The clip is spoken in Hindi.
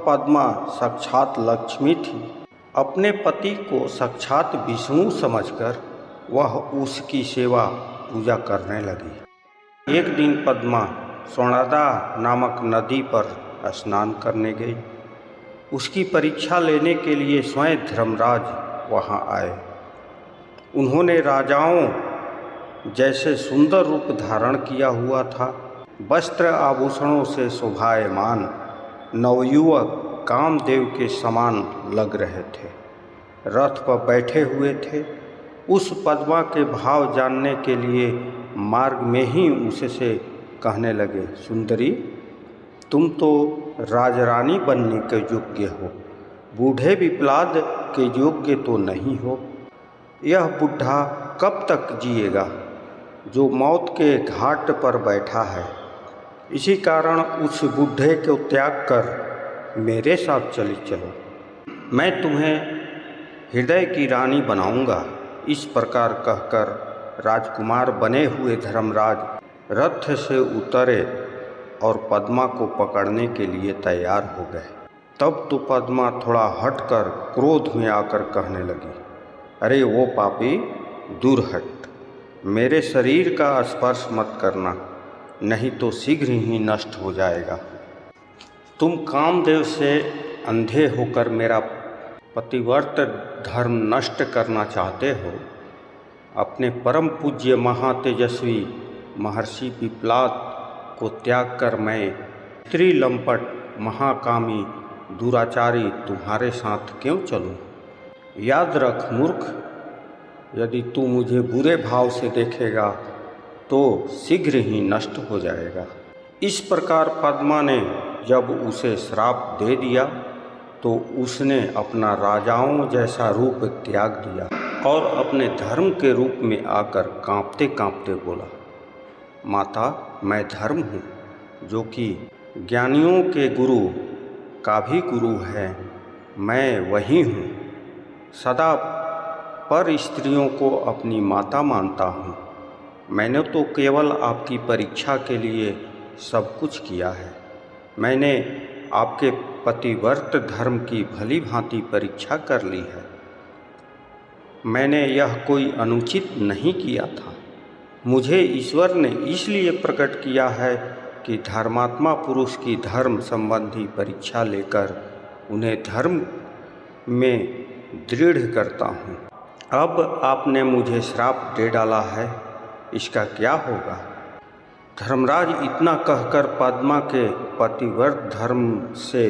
पद्मा साक्षात लक्ष्मी थी। अपने पति को साक्षात विष्णु समझकर वह उसकी सेवा पूजा करने लगी। एक दिन पद्मा स्वर्णदा नामक नदी पर स्नान करने गई। उसकी परीक्षा लेने के लिए स्वयं धर्मराज वहां आए। उन्होंने राजाओं जैसे सुंदर रूप धारण किया हुआ था। वस्त्र आभूषणों से शोभायमान नवयुवक कामदेव के समान लग रहे थे। रथ पर बैठे हुए थे। उस पद्मा के भाव जानने के लिए मार्ग में ही उससे कहने लगे, सुंदरी, तुम तो राजरानी बनने के योग्य हो, बूढ़े पिपलाद के योग्य तो नहीं हो। यह बूढ़ा कब तक जिएगा जो मौत के घाट पर बैठा है। इसी कारण उस बूढ़े को त्याग कर मेरे साथ चली चलो। मैं तुम्हें हृदय की रानी बनाऊंगा। इस प्रकार कहकर राजकुमार बने हुए धर्मराज रथ से उतरे और पद्मा को पकड़ने के लिए तैयार हो गए। तब तो पद्मा थोड़ा हटकर क्रोध में आकर कहने लगी, अरे वो पापी, दूर हट, मेरे शरीर का स्पर्श मत करना, नहीं तो शीघ्र ही नष्ट हो जाएगा। तुम कामदेव से अंधे होकर मेरा पतिव्रत धर्म नष्ट करना चाहते हो। अपने परम पूज्य महातेजस्वी महर्षि पिपलाद को त्याग कर मैं स्त्री लंपट महाकामी दुराचारी तुम्हारे साथ क्यों चलूं? याद रख मूर्ख, यदि तू मुझे बुरे भाव से देखेगा तो शीघ्र ही नष्ट हो जाएगा। इस प्रकार पद्मा ने जब उसे श्राप दे दिया तो उसने अपना राजाओं जैसा रूप त्याग दिया और अपने धर्म के रूप में आकर कांपते कांपते बोला, माता, मैं धर्म हूँ, जो कि ज्ञानियों के गुरु का भी गुरु है। मैं वही हूँ। सदा पर स्त्रियों को अपनी माता मानता हूँ। मैंने तो केवल आपकी परीक्षा के लिए सब कुछ किया है। मैंने आपके पतिव्रत धर्म की भली भांति परीक्षा कर ली है। मैंने यह कोई अनुचित नहीं किया था। मुझे ईश्वर ने इसलिए प्रकट किया है कि धर्मात्मा पुरुष की धर्म संबंधी परीक्षा लेकर उन्हें धर्म में दृढ़ करता हूँ। अब आपने मुझे श्राप दे डाला है, इसका क्या होगा? धर्मराज इतना कहकर पद्मा के पतिव्रत धर्म से